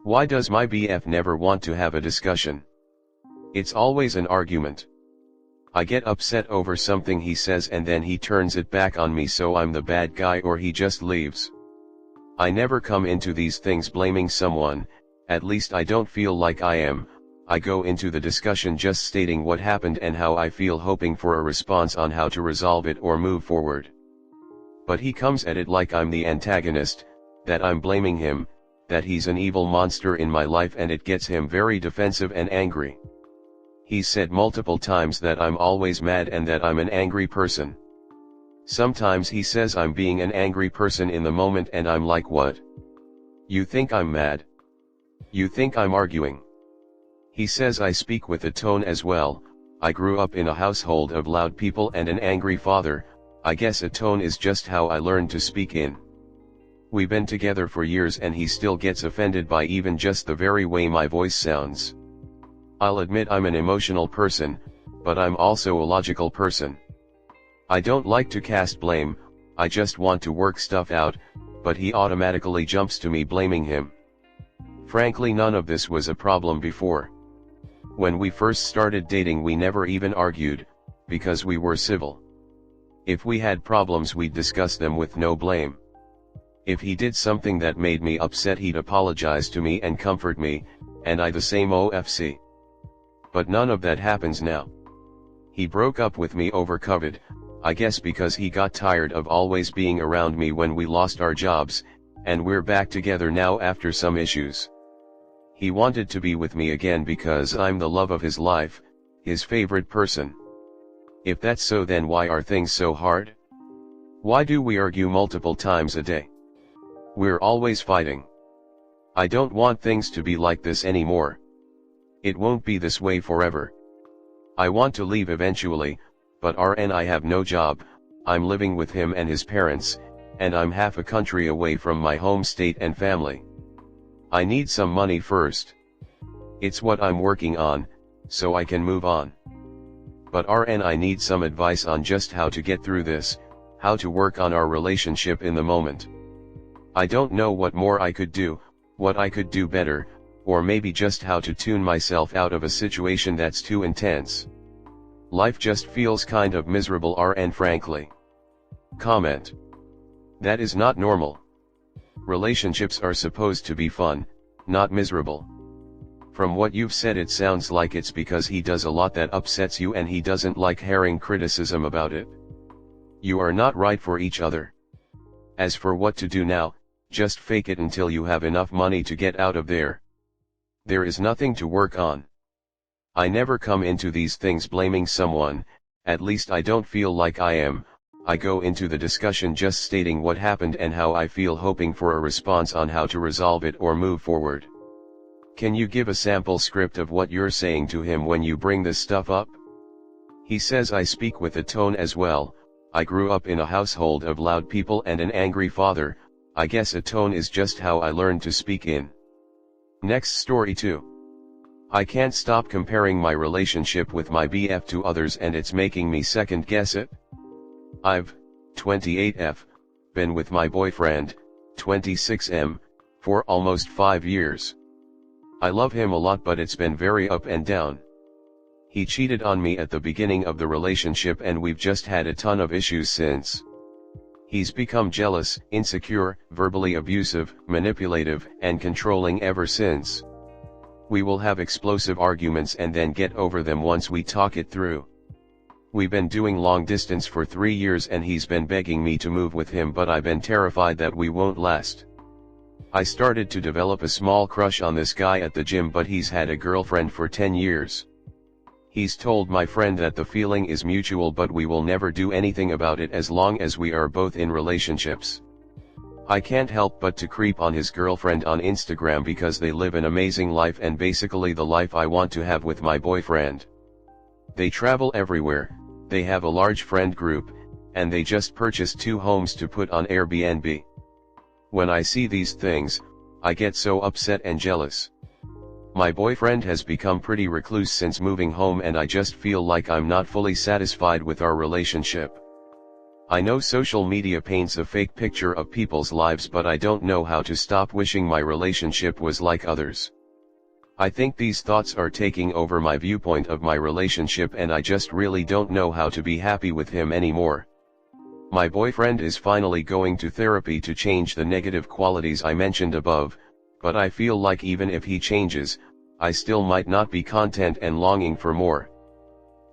Why does my BF never want to have a discussion? It's always an argument. I get upset over something he says and then he turns it back on me, so I'm the bad guy or he just leaves. I never come into these things blaming someone, at least I don't feel like I am. I go into the discussion just stating what happened and how I feel, hoping for a response on how to resolve it or move forward. But he comes at it like I'm the antagonist, that I'm blaming him, that he's an evil monster in my life, and it gets him very defensive and angry. He's said multiple times that I'm always mad and that I'm an angry person. Sometimes he says I'm being an angry person in the moment and I'm like, what? You think I'm mad? You think I'm arguing? He says I speak with a tone as well. I grew up in a household of loud people and an angry father. I guess a tone is just how I learned to speak in. We've been together for years and he still gets offended by even just the very way my voice sounds. I'll admit I'm an emotional person, but I'm also a logical person. I don't like to cast blame, I just want to work stuff out, but he automatically jumps to me blaming him. Frankly, none of this was a problem before. When we first started dating we never even argued, because we were civil. If we had problems we'd discuss them with no blame. If he did something that made me upset he'd apologize to me and comfort me, and I the same OFC. But none of that happens now. He broke up with me over COVID, I guess because he got tired of always being around me when we lost our jobs, and we're back together now after some issues. He wanted to be with me again because I'm the love of his life, his favorite person. If that's so, then why are things so hard? Why do we argue multiple times a day? We're always fighting. I don't want things to be like this anymore. It won't be this way forever. I want to leave eventually, but I have no job, I'm living with him and his parents, and I'm half a country away from my home state and family. I need some money first. It's what I'm working on, so I can move on. But I need some advice on just how to get through this, how to work on our relationship in the moment. I don't know what more I could do, what I could do better, or maybe just how to tune myself out of a situation that's too intense. Life just feels kind of miserable frankly. Comment. That is not normal. Relationships are supposed to be fun, not miserable. From what you've said it sounds like it's because he does a lot that upsets you and he doesn't like hearing criticism about it. You are not right for each other. As for what to do now, just fake it until you have enough money to get out of there. There is nothing to work on. I never come into these things blaming someone, at least I don't feel like I am. I go into the discussion just stating what happened and how I feel, hoping for a response on how to resolve it or move forward. Can you give a sample script of what you're saying to him when you bring this stuff up? He says I speak with a tone as well. I grew up in a household of loud people and an angry father. I guess a tone is just how I learned to speak in. Next story 2. I can't stop comparing my relationship with my BF to others and it's making me second guess it. I've, 28F, been with my boyfriend, 26M, for almost 5 years. I love him a lot but it's been very up and down. He cheated on me at the beginning of the relationship and we've just had a ton of issues since. He's become jealous, insecure, verbally abusive, manipulative, and controlling ever since. We will have explosive arguments and then get over them once we talk it through. We've been doing long distance for 3 years and he's been begging me to move with him, but I've been terrified that we won't last. I started to develop a small crush on this guy at the gym, but he's had a girlfriend for 10 years. He's told my friend that the feeling is mutual, but we will never do anything about it as long as we are both in relationships. I can't help but to creep on his girlfriend on Instagram because they live an amazing life and basically the life I want to have with my boyfriend. They travel everywhere, they have a large friend group, and they just purchased 2 homes to put on Airbnb. When I see these things, I get so upset and jealous. My boyfriend has become pretty recluse since moving home and I just feel like I'm not fully satisfied with our relationship. I know social media paints a fake picture of people's lives, but I don't know how to stop wishing my relationship was like others. I think these thoughts are taking over my viewpoint of my relationship, and I just really don't know how to be happy with him anymore. My boyfriend is finally going to therapy to change the negative qualities I mentioned above, but I feel like even if he changes, I still might not be content and longing for more.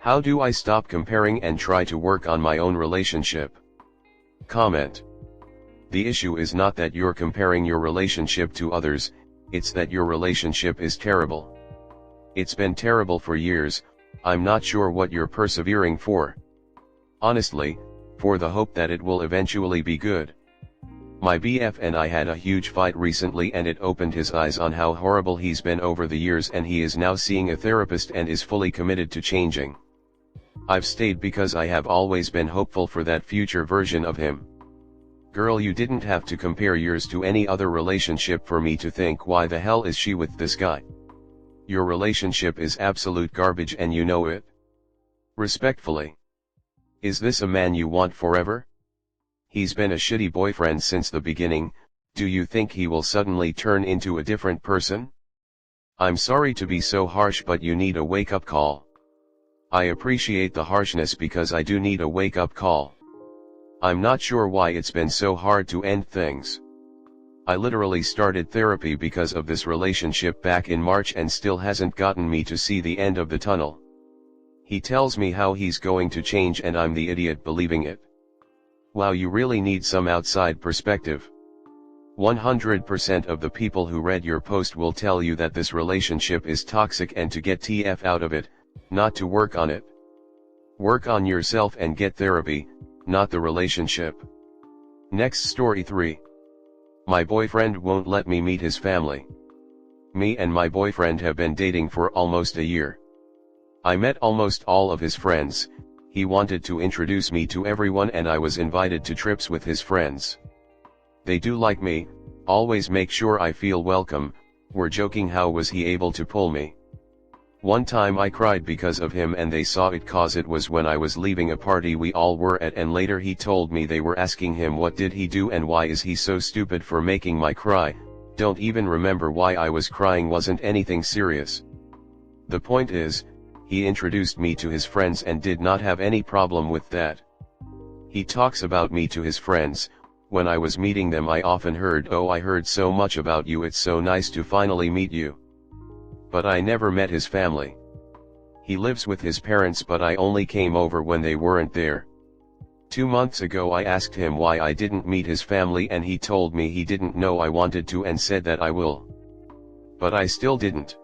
How do I stop comparing and try to work on my own relationship? Comment. The issue is not that you're comparing your relationship to others, it's that your relationship is terrible. It's been terrible for years. I'm not sure what you're persevering for. Honestly, for the hope that it will eventually be good. My BF and I had a huge fight recently, and it opened his eyes on how horrible he's been over the years, and he is now seeing a therapist and is fully committed to changing. I've stayed because I have always been hopeful for that future version of him. Girl, you didn't have to compare yours to any other relationship for me to think, why the hell is she with this guy? Your relationship is absolute garbage and you know it. Respectfully. Is this a man you want forever? He's been a shitty boyfriend since the beginning. Do you think he will suddenly turn into a different person? I'm sorry to be so harsh, but you need a wake-up call. I appreciate the harshness because I do need a wake-up call. I'm not sure why it's been so hard to end things. I literally started therapy because of this relationship back in March and still hasn't gotten me to see the end of the tunnel. He tells me how he's going to change and I'm the idiot believing it. Wow, you really need some outside perspective. 100% of the people who read your post will tell you that this relationship is toxic and to get TF out of it, not to work on it. Work on yourself and get therapy, not the relationship. Next story 3. My boyfriend won't let me meet his family. Me and my boyfriend have been dating for almost a year. I met almost all of his friends. He wanted to introduce me to everyone and I was invited to trips with his friends. They do like me, always make sure I feel welcome. We're joking, how was he able to pull me? One time I cried because of him and they saw it cause it was when I was leaving a party we all were at, and later he told me they were asking him what did he do and why is he so stupid for making my cry. Don't even remember why I was crying, wasn't anything serious. The point is, he introduced me to his friends and did not have any problem with that. He talks about me to his friends. When I was meeting them I often heard, "Oh, I heard so much about you, it's so nice to finally meet you." But I never met his family. He lives with his parents but I only came over when they weren't there. 2 months ago I asked him why I didn't meet his family and he told me he didn't know I wanted to and said that I will. But I still didn't.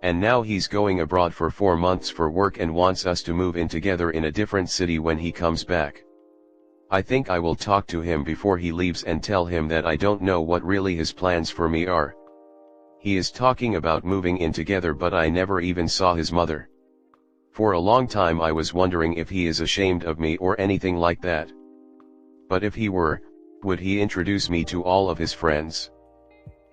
And now he's going abroad for 4 months for work and wants us to move in together in a different city when he comes back. I think I will talk to him before he leaves and tell him that I don't know what really his plans for me are. He is talking about moving in together but I never even saw his mother. For a long time I was wondering if he is ashamed of me or anything like that. But if he were, would he introduce me to all of his friends?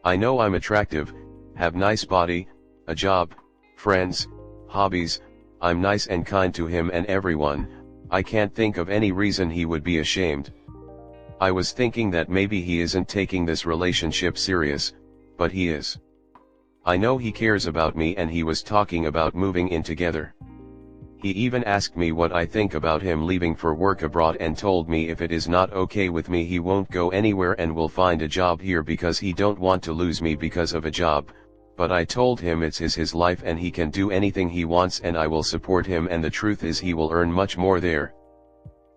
I know I'm attractive, have nice body, a job, friends, hobbies. I'm nice and kind to him and everyone. I can't think of any reason he would be ashamed. I was thinking that maybe he isn't taking this relationship serious, but he is. I know he cares about me and he was talking about moving in together. He even asked me what I think about him leaving for work abroad and told me if it is not okay with me he won't go anywhere and will find a job here because he don't want to lose me because of a job. But I told him it's his life and he can do anything he wants and I will support him, and the truth is he will earn much more there.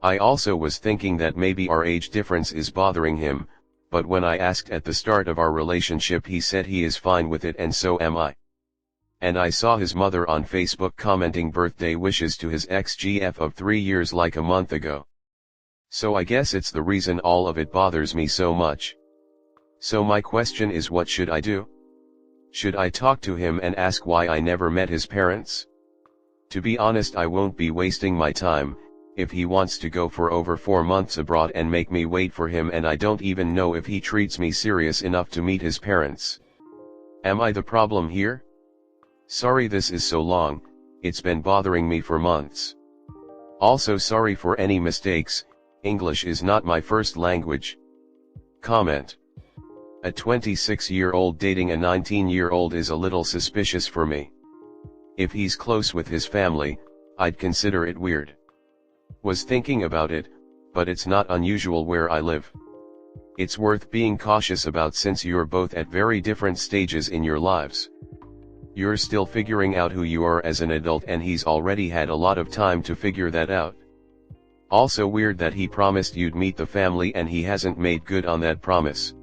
I also was thinking that maybe our age difference is bothering him, but when I asked at the start of our relationship he said he is fine with it and so am I. And I saw his mother on Facebook commenting birthday wishes to his ex-GF of 3 years like a month ago. So I guess it's the reason all of it bothers me so much. So my question is, what should I do? Should I talk to him and ask why I never met his parents? To be honest, I won't be wasting my time. If he wants to go for over 4 months abroad and make me wait for him, and I don't even know if he treats me serious enough to meet his parents. Am I the problem here? Sorry this is so long, it's been bothering me for months. Also sorry for any mistakes, English is not my first language. Comment. A 26-year-old dating a 19-year-old is a little suspicious for me. If he's close with his family, I'd consider it weird. Was thinking about it, but it's not unusual where I live. It's worth being cautious about since you're both at very different stages in your lives. You're still figuring out who you are as an adult and he's already had a lot of time to figure that out. Also weird that he promised you'd meet the family and he hasn't made good on that promise.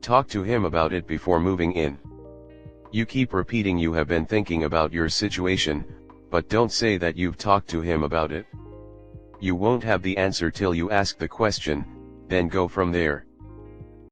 Talk to him about it before moving in. You keep repeating you have been thinking about your situation, but don't say that you've talked to him about it. You won't have the answer till you ask the question, then go from there.